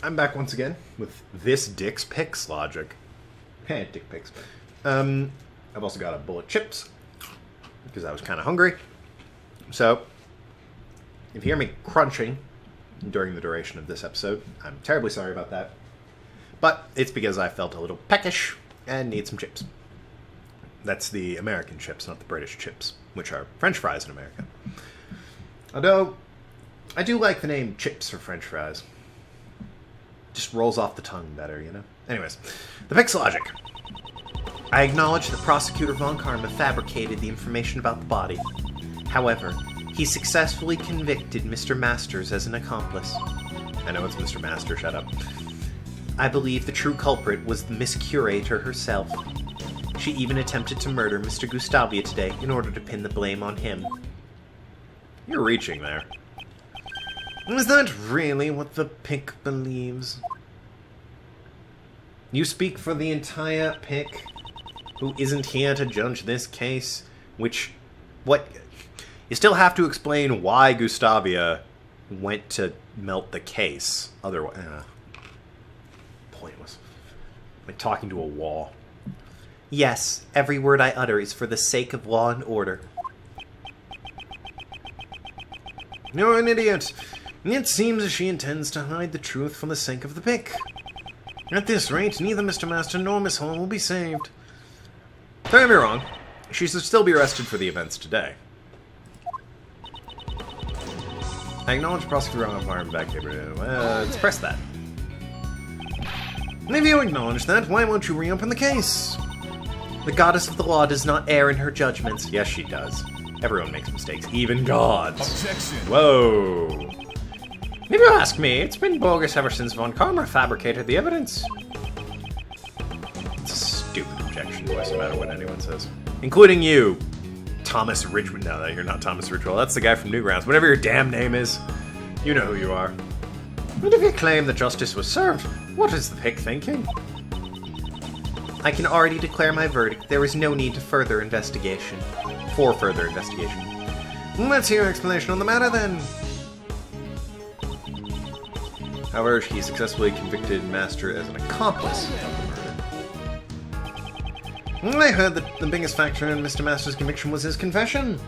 I'm back once again with this Dick's Picks logic. Hey, Dick Picks. I've also got a bowl of chips because I was kind of hungry. So, if you hear me crunching during the duration of this episode, I'm terribly sorry about that. But it's because I felt a little peckish and need some chips. That's the American chips, not the British chips, which are French fries in America. Although, I do like the name chips for French fries. Just rolls off the tongue better, you know? Anyways, the Picks logic. I acknowledge that Prosecutor Von Karma fabricated the information about the body. However, he successfully convicted Mr. Masters as an accomplice. I know it's Mr. Master, shut up. I believe the true culprit was the Miss Curator herself. She even attempted to murder Mr. Gustavia today in order to pin the blame on him. You're reaching there. Is that really what the Pick believes? You speak for the entire Pick, who isn't here to judge this case, which... What? You still have to explain why Gustavia went to melt the case. Otherwise... pointless. Like talking to a wall. Yes, every word I utter is for the sake of law and order. You're an idiot. It seems as she intends to hide the truth for the sake of the Pick. At this rate, neither Mr. Master nor Miss Hall will be saved. Don't get me wrong, she should still be arrested for the events today. I acknowledge Prosecutor on fire and back here. Let's press that. If you acknowledge that, why won't you reopen the case? The goddess of the law does not err in her judgments. Yes, she does. Everyone makes mistakes, even gods. Objection. Whoa. If you ask me, it's been bogus ever since Von Karma fabricated the evidence. It's a stupid objection, boys, no matter what anyone says. Including you, Thomas Ridgewell. No, you're not Thomas Ridgewell. That's the guy from Newgrounds. Whatever your damn name is, you know who you are. And if you claim that justice was served, what is the Pick thinking? I can already declare my verdict. There is no need to further investigation. For further investigation. Let's hear your explanation on the matter, then. However, he successfully convicted Master as an accomplice of the murder. I heard that the biggest factor in Mr. Master's conviction was his confession.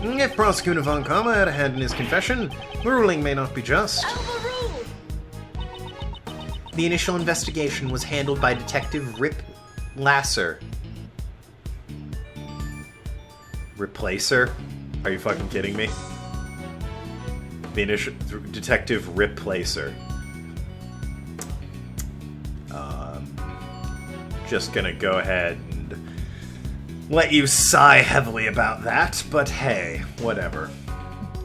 If Prosecutor Von Karma had a hand in his confession, the ruling may not be just. The initial investigation was handled by Detective Rip Lasser. Replacer? Are you fucking kidding me? The initial Detective Replacer. Just gonna go ahead and let you sigh heavily about that, but hey, whatever.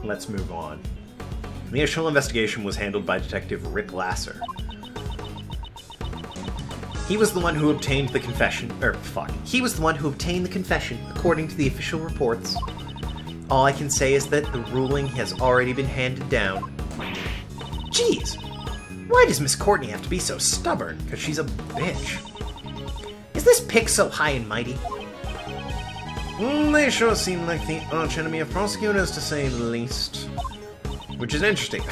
Let's move on. The initial investigation was handled by Detective Rip Lasser. He was the one who obtained the confession, He was the one who obtained the confession, according to the official reports. All I can say is that the ruling has already been handed down. Jeez! Why does Miss Courtney have to be so stubborn? Because she's a bitch. Is this Pick so high and mighty? They sure seem like the archenemy of prosecutors, to say the least. Which is interesting.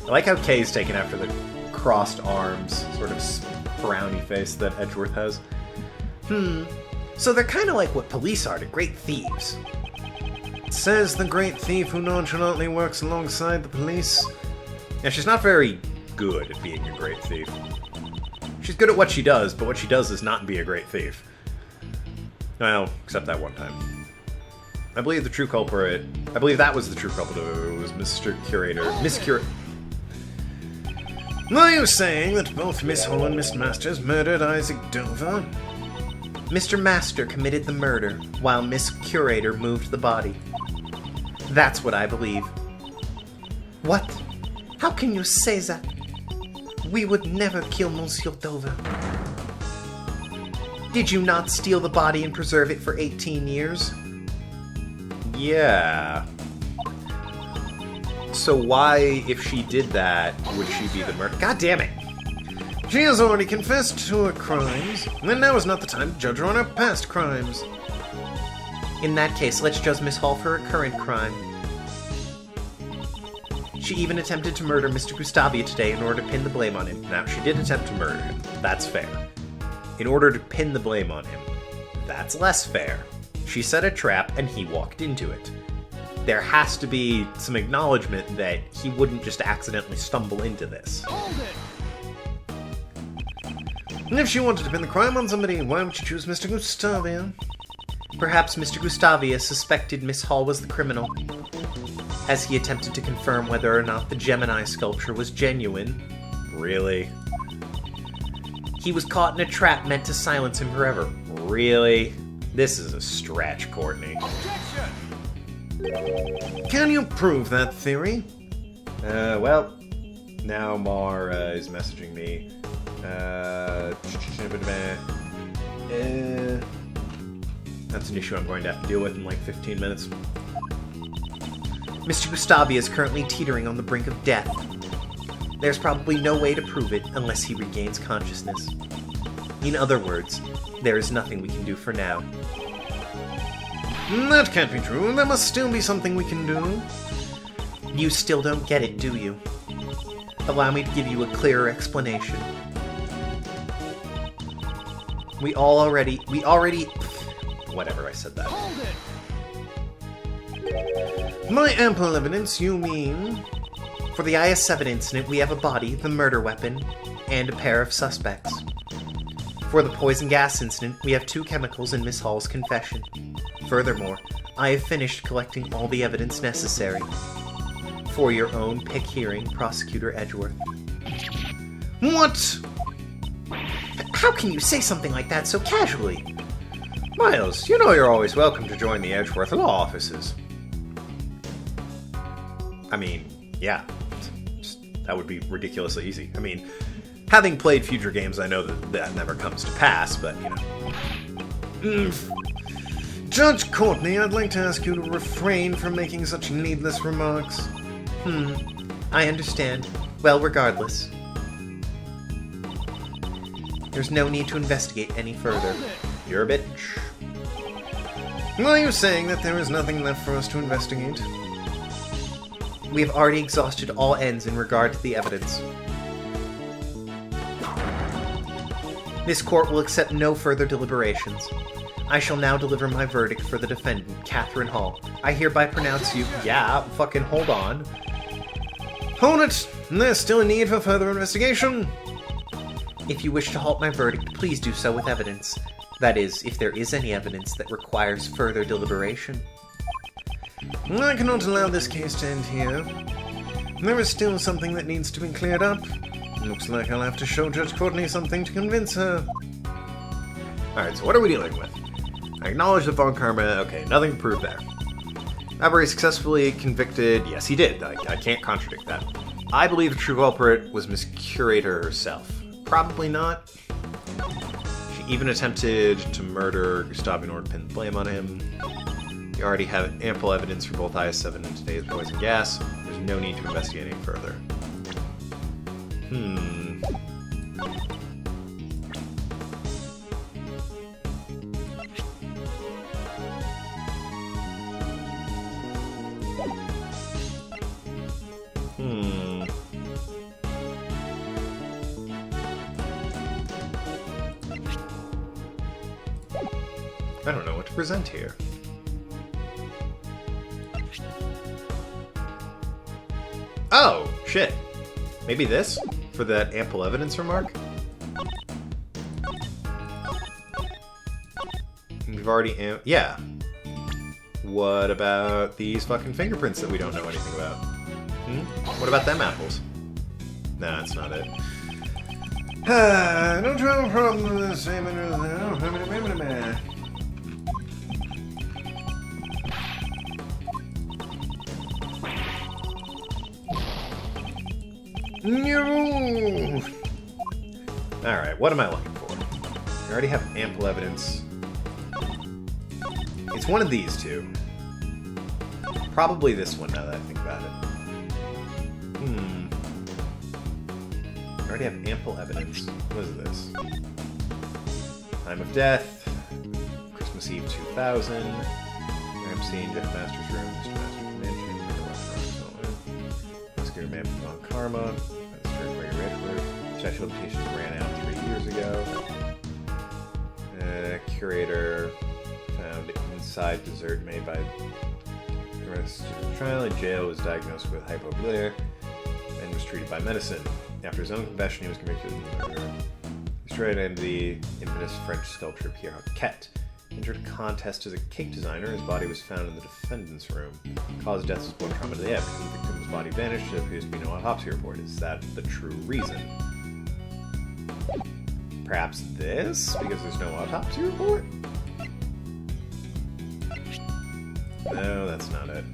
I like how Kay's taken after the crossed arms, sort of frowny face that Edgeworth has. So they're kind of like what police are to great thieves. Says the great thief who nonchalantly works alongside the police. Yeah, she's not very good at being a great thief. She's good at what she does, but what she does is not be a great thief. Well, except that one time. I believe the true culprit... I believe that was the true culprit. It was Mr. Curator. Miss Curator... Are you saying that both Miss Hall and Miss Masters murdered Isaac Dover? Mr. Master committed the murder, while Miss Curator moved the body. That's what I believe. What? How can you say that? We would never kill Monsieur Dover. Did you not steal the body and preserve it for 18 years? Yeah. So why, if she did that, would she be the murderer? God damn it! She has already confessed to her crimes, and now is not the time to judge her on her past crimes. In that case, let's judge Miss Hall for her current crime. She even attempted to murder Mr. Gustavia today in order to pin the blame on him. Now, she did attempt to murder him. That's fair. In order to pin the blame on him. That's less fair. She set a trap and he walked into it. There has to be some acknowledgement that he wouldn't just accidentally stumble into this. Hold it! And if she wanted to pin the crime on somebody, why would she choose Mr. Gustavia? Perhaps Mr. Gustavia suspected Miss Hall was the criminal, as he attempted to confirm whether or not the Gemini sculpture was genuine. Really? He was caught in a trap meant to silence him forever. Really? This is a stretch, Courtney. Objection! Can you prove that theory? Well, now Mar is messaging me. That's an issue I'm going to have to deal with in like 15 minutes. Mr. Gustavia is currently teetering on the brink of death. There's probably no way to prove it unless he regains consciousness. In other words, there is nothing we can do for now. That can't be true. There must still be something we can do. You still don't get it, do you? Allow me to give you a clearer explanation. We already... Whatever, I said that. Hold it! By ample evidence, you mean... For the IS-7 incident, we have a body, the murder weapon, and a pair of suspects. For the poison gas incident, we have 2 chemicals in Miss Hall's confession. Furthermore, I have finished collecting all the evidence necessary. For your own pick hearing, Prosecutor Edgeworth. What? How can you say something like that so casually? Miles, you know you're always welcome to join the Edgeworth law offices. I mean, yeah. That would be ridiculously easy. I mean, having played future games, I know that never comes to pass, but, you know. Judge Courtney, I'd like to ask you to refrain from making such needless remarks. I understand. Well, regardless. There's no need to investigate any further. You're a bitch. Are you saying that there is nothing left for us to investigate? We have already exhausted all ends in regard to the evidence. This court will accept no further deliberations. I shall now deliver my verdict for the defendant, Catherine Hall. I hereby pronounce you... Yeah, fucking hold on. Hold it! There's still a need for further investigation. If you wish to halt my verdict, please do so with evidence. That is, if there is any evidence that requires further deliberation. I cannot allow this case to end here. There is still something that needs to be cleared up. Looks like I'll have to show Judge Courtney something to convince her. Alright, so what are we dealing with? I acknowledge the Von Karma. Okay, nothing to prove there. Avery successfully convicted. Yes, he did. I can't contradict that. I believe the true culprit was Miss Curator herself. Probably not. She even attempted to murder Gustave in order to pin the blame on him. You already have ample evidence for both IS-7 and today's poison gas. There's no need to investigate any further. I don't know what to present here. Oh, shit. Maybe this? For that ample evidence remark? We've already... yeah. What about these fucking fingerprints that we don't know anything about? What about them apples? Nah, that's not it. Don't you have a problem with this? No! Alright, what am I looking for? I already have ample evidence. It's one of these two. Probably this one, now that I think about it. I already have ample evidence. What is this? Time of Death. Christmas Eve 2000. Ramsey, Jeff Master's Room, Mr. Master's Mansion, Oscar on karma. That's territory of Edgeworth. Statute of limitations ran out 3 years ago. Curator found inside dessert made by the rest of the trial in jail, was diagnosed with hypovolemia and was treated by medicine. After his own confession, he was convicted of murder. He's tried in the infamous French sculptor Pierre Hoquet. Entered a contest as a cake designer. His body was found in the defendant's room. Cause of death was blood trauma to the head. Because the victim's body vanished, there appears to be no autopsy report. Is that the true reason? Perhaps this? Because there's no autopsy report? No, that's not it.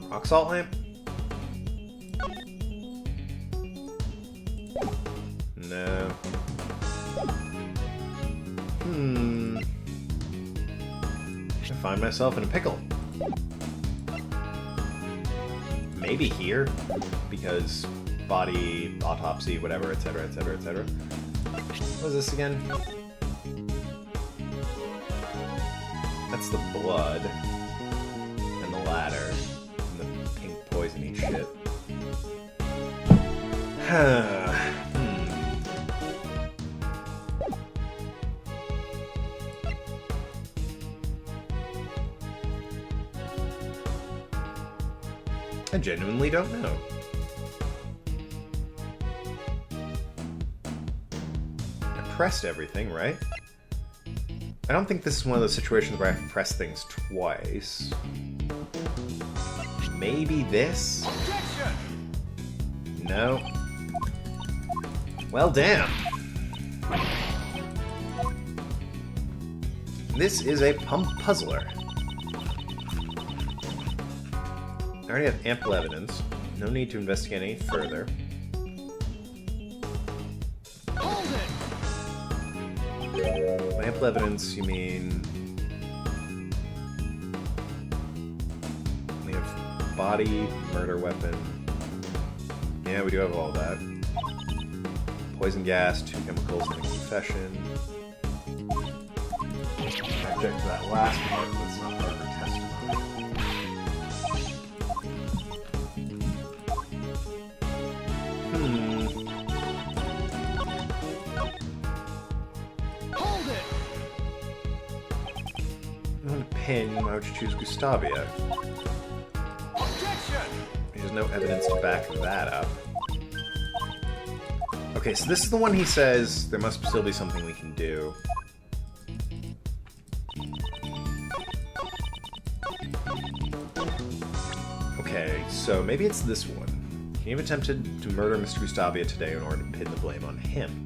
Rock salt lamp? No. I find myself in a pickle. Maybe here, because body, autopsy, whatever, etc., etc., etc. What is this again? That's the blood, and the ladder, and the pink poisony shit. I genuinely don't know. I pressed everything, right? I don't think this is one of those situations where I have to press things twice. Maybe this? No. Well, damn. This is a pump puzzler. I already have ample evidence. No need to investigate any further. By ample evidence, you mean... we have body, murder weapon. Yeah, we do have all that. Poison gas, 2 chemicals, and a confession. I object to that last part, but it's not part of the testimony. Pin, why would you choose Gustavia? There's no evidence to back that up. Okay, so this is the one he says there must still be something we can do. Okay, so maybe it's this one. Can you have attempted to murder Mr. Gustavia today in order to pin the blame on him?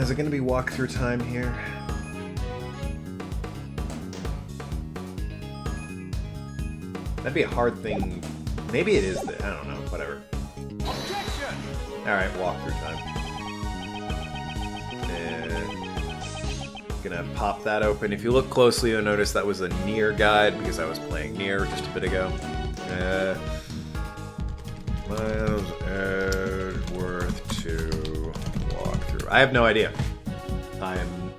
Is it going to be walkthrough time here? That'd be a hard thing. Maybe it is. I don't know. Whatever. Alright, walkthrough time. Gonna pop that open. If you look closely, you'll notice that was a Nier guide because I was playing Nier just a bit ago. Miles Edgeworth 2 walkthrough. I have no idea. I'm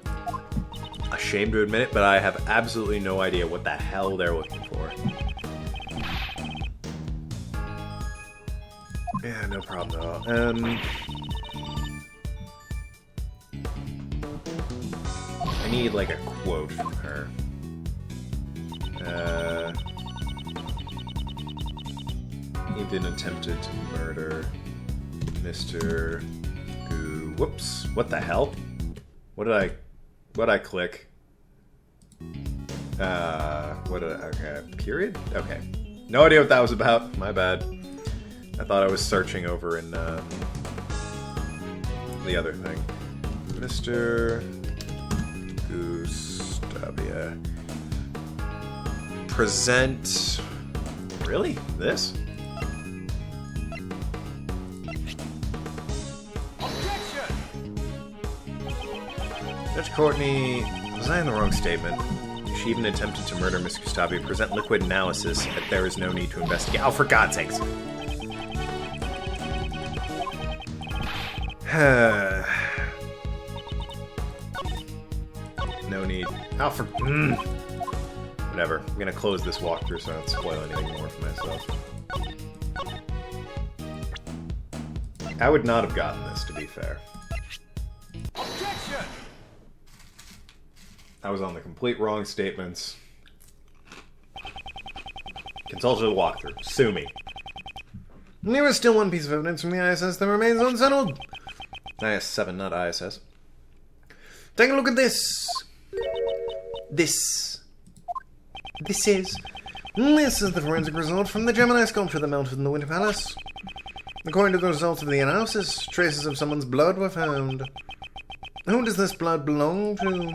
ashamed to admit it, but I have absolutely no idea what the hell they're looking for. Yeah, no problem at all. I need like a quote from her. Even attempted to murder Mr. Goo. Whoops! What the hell? What did I click? Okay, period? Okay. No idea what that was about. My bad. I thought I was searching over in the other thing. Mr. Gustavia. Present... Really? This? Judge Courtney Was I in the wrong statement? She even attempted to murder Miss Gustavia. Present liquid analysis, but there is no need to investigate. Oh, for God's sakes! No need. Oh, for... Whatever. I'm gonna close this walkthrough so I don't spoil anything more for myself. I would not have gotten this, to be fair. Objection! I was on the complete wrong statements. Consulted the walkthrough. Sue me. There is still one piece of evidence from the ISS that remains unsettled. IS-7, not ISS. Take a look at this. This is the forensic result from the Gemini sculpture that melted in the Winter Palace. According to the results of the analysis, traces of someone's blood were found. Who does this blood belong to?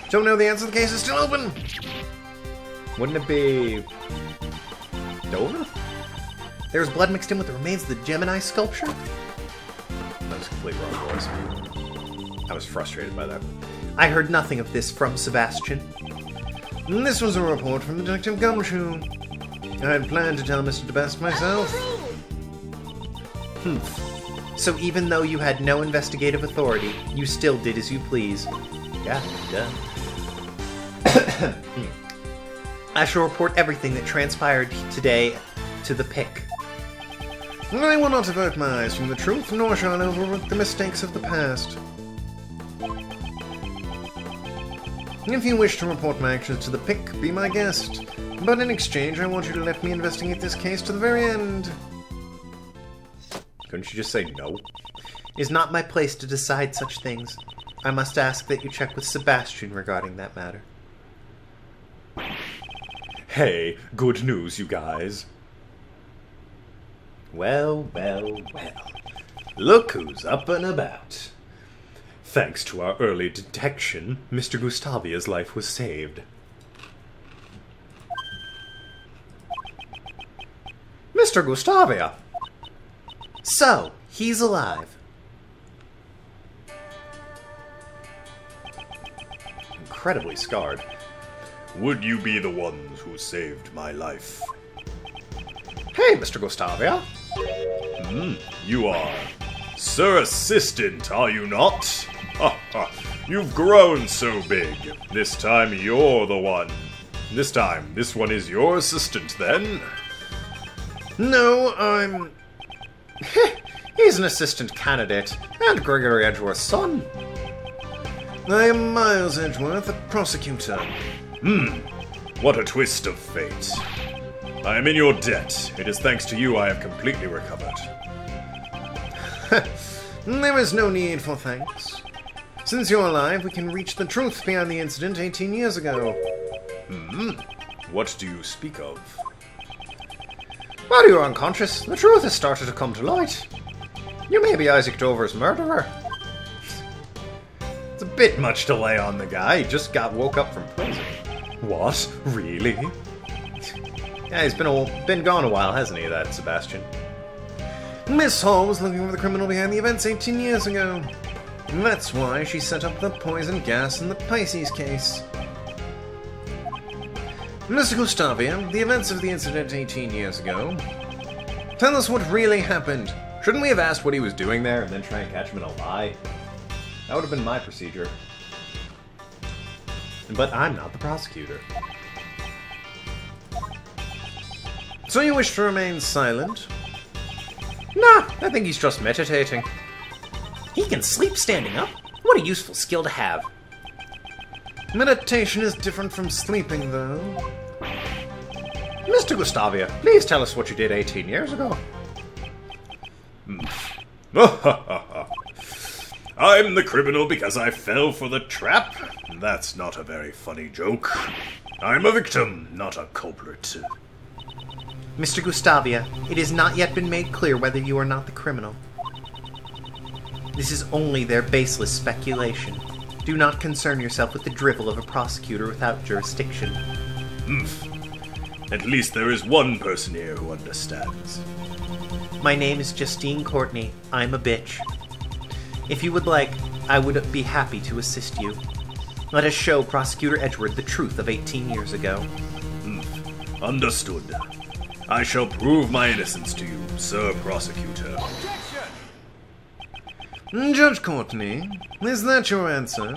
Don't know the answer. The case is still open. Wouldn't it be Dover? There was blood mixed in with the remains of the Gemini sculpture? That was completely wrong voice. I was frustrated by that. I heard nothing of this from Sebastian. This was a report from Detective Gumshoe. I had planned to tell Mr. DeBest myself. So even though you had no investigative authority, you still did as you please. Yeah, duh. I shall report everything that transpired today to the PIC. I will not avert my eyes from the truth, nor shall I overlook the mistakes of the past. If you wish to report my actions to the PIC, be my guest. But in exchange, I want you to let me investigate this case to the very end. Couldn't you just say no? It is not my place to decide such things. I must ask that you check with Sebastian regarding that matter. Hey, good news, you guys. Well, well, well. Look who's up and about. Thanks to our early detection, Mr. Gustavia's life was saved. Mr. Gustavia! So, he's alive. Incredibly scarred. Would you be the ones who saved my life? Hey, Mr. Gustavia. You are Sir Assistant, are you not? Ha ha, you've grown so big. This time you're the one. This time, this one is your assistant, then? No, I'm... He's an assistant candidate, and Gregory Edgeworth's son. I am Miles Edgeworth, a prosecutor. What a twist of fate. I am in your debt. It is thanks to you I have completely recovered. There is no need for thanks. Since you're alive, we can reach the truth behind the incident 18 years ago. What do you speak of? While you were unconscious, the truth has started to come to light. You may be Isaac Dover's murderer. It's a bit much to lay on the guy. He just woke up from prison. What? Really? Yeah, he's been gone a while, hasn't he, that Sebastian? Miss Hall was looking for the criminal behind the events 18 years ago. That's why she set up the poison gas in the Pisces case. Mr. Gustavia, the events of the incident 18 years ago. Tell us what really happened. Shouldn't we have asked what he was doing there and then try and catch him in a lie? That would have been my procedure. But I'm not the prosecutor. So you wish to remain silent? Nah, I think he's just meditating. He can sleep standing up? What a useful skill to have. Meditation is different from sleeping, though. Mr. Gustavia, please tell us what you did 18 years ago. I'm the criminal because I fell for the trap? That's not a very funny joke. I'm a victim, not a culprit. Mr. Gustavia, it has not yet been made clear whether you are not the criminal. This is only their baseless speculation. Do not concern yourself with the drivel of a prosecutor without jurisdiction. At least there is one person here who understands. My name is Justine Courtney. I'm a bitch. If you would like, I would be happy to assist you. Let us show Prosecutor Edgeworth the truth of 18 years ago. Understood. I shall prove my innocence to you, Sir Prosecutor. Judge Courtney, is that your answer?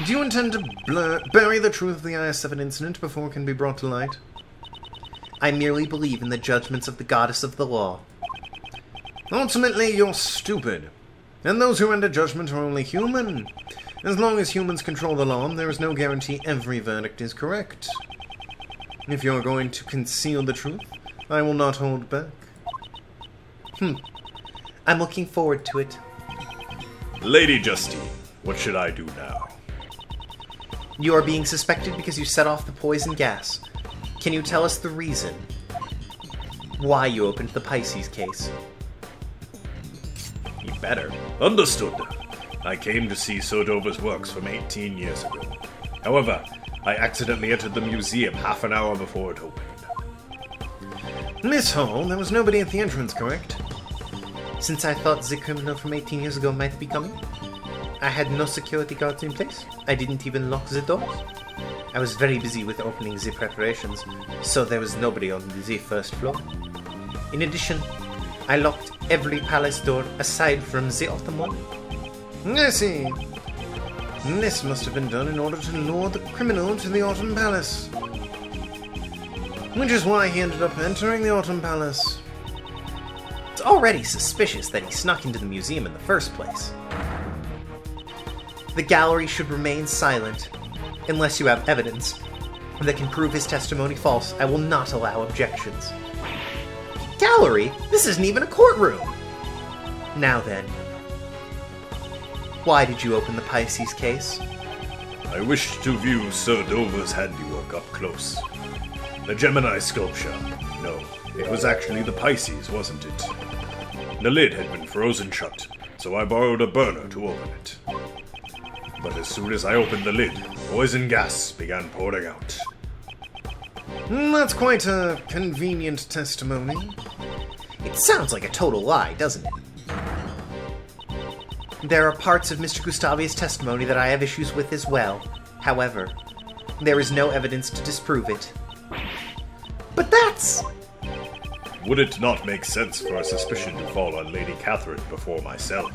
Do you intend to bury the truth of the IS-7 incident before it can be brought to light? I merely believe in the judgments of the goddess of the law. Ultimately, you're stupid. And those who render judgment are only human. As long as humans control the law, there is no guarantee every verdict is correct. If you're going to conceal the truth, I will not hold back. I'm looking forward to it. Lady Justine, what should I do now? You are being suspected because you set off the poison gas. Can you tell us the reason why you opened the Pisces case? You better. Understood. I came to see Sir Dover's works from 18 years ago. However, I accidentally entered the museum half an hour before it opened. Miss Hall, there was nobody at the entrance, correct? Since I thought the criminal from 18 years ago might be coming, I had no security guards in place. I didn't even lock the doors. I was very busy with opening the preparations, so there was nobody on the first floor. In addition, I locked every palace door aside from the autumn one. I see. This must have been done in order to lure the criminal to the Autumn Palace. Which is why he ended up entering the Autumn Palace. It's already suspicious that he snuck into the museum in the first place. The gallery should remain silent, unless you have evidence that can prove his testimony false. I will not allow objections. Gallery? This isn't even a courtroom! Now then, why did you open the Pisces case? I wished to view Sir Dover's handiwork up close. The Gemini sculpture. No, it was actually the Pisces, wasn't it? The lid had been frozen shut, so I borrowed a burner to open it. But as soon as I opened the lid, poison gas began pouring out. That's quite a convenient testimony. It sounds like a total lie, doesn't it? There are parts of Mr. Gustavia's testimony that I have issues with as well. However, there is no evidence to disprove it. But that's... Would it not make sense for a suspicion to fall on Lady Catherine before myself?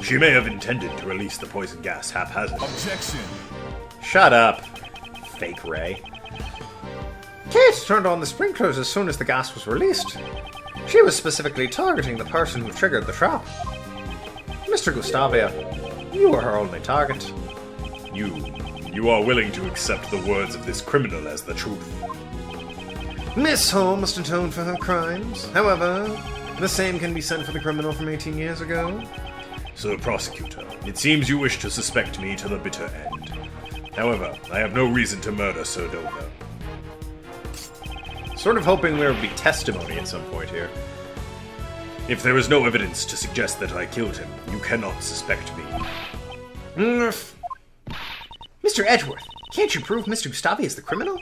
She may have intended to release the poison gas haphazardly. Objection! Shut up, fake Ray. Kate turned on the sprinklers as soon as the gas was released. She was specifically targeting the person who triggered the trap. Mr. Gustavia, you were her only target. You are willing to accept the words of this criminal as the truth. Miss Hall must atone for her crimes. However, the same can be said for the criminal from 18 years ago. Sir Prosecutor, it seems you wish to suspect me to the bitter end. However, I have no reason to murder Sir Dover. Sort of hoping there would be testimony at some point here. If there is no evidence to suggest that I killed him, you cannot suspect me. Mr. Edgeworth, can't you prove Mr. Gustavia is the criminal?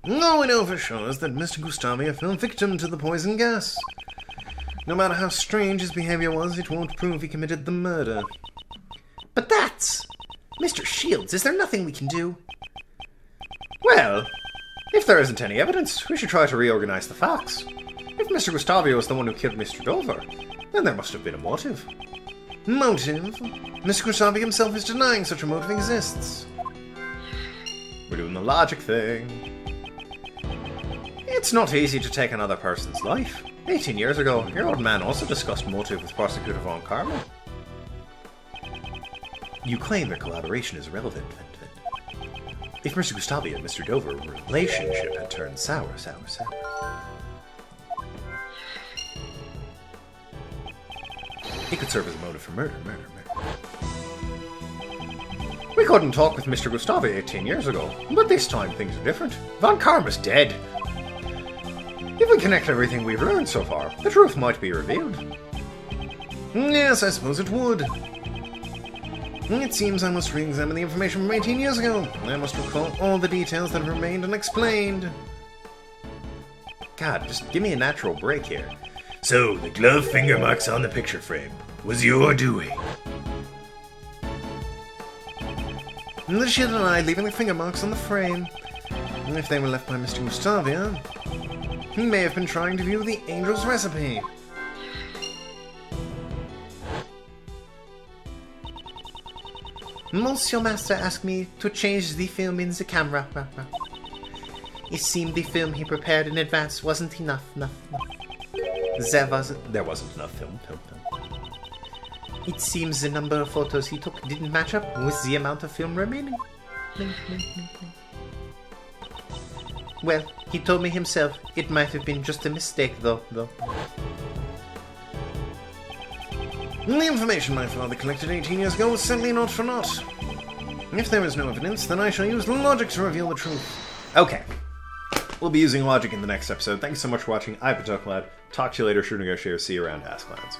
All we know for sure is that Mr. Gustavia fell victim to the poison gas. No matter how strange his behavior was, it won't prove he committed the murder. But that's... Mr. Shields, is there nothing we can do? Well, if there isn't any evidence, we should try to reorganize the facts. If Mr. Gustavia was the one who killed Mr. Dover, then there must have been a motive. Motive? Mr. Gustavia himself is denying such a motive exists. We're doing the logic thing. It's not easy to take another person's life. 18 years ago, your old man also discussed motive with Prosecutor Von Karma. You claim their collaboration is relevant, Vincent. If Mr. Gustavia and Mr. Dover relationship had turned sour. It could serve as a motive for murder. We couldn't talk with Mr. Gustavia 18 years ago, but this time things are different. Von Karma's dead. If we connect everything we've learned so far, the truth might be revealed. Yes, I suppose it would. It seems I must re-examine the information from 18 years ago. I must recall all the details that have remained unexplained. God, just give me a natural break here. So, the glove finger marks on the picture frame was your doing. And the shield and I leaving the finger marks on the frame. And if they were left by Mr. Gustavia, he may have been trying to view the angel's recipe. Monsieur Master asked me to change the film in the camera. It seemed the film he prepared in advance wasn't enough. There wasn't enough film. It seems the number of photos he took didn't match up with the amount of film remaining. Well, he told me himself it might have been just a mistake, though. The information my father collected 18 years ago was certainly not for naught. If there is no evidence, then I shall use logic to reveal the truth. Okay. We'll be using logic in the next episode. Thanks so much for watching. I've been Tokenlad. Talk to you later. Sure to go share. See you around Asklands.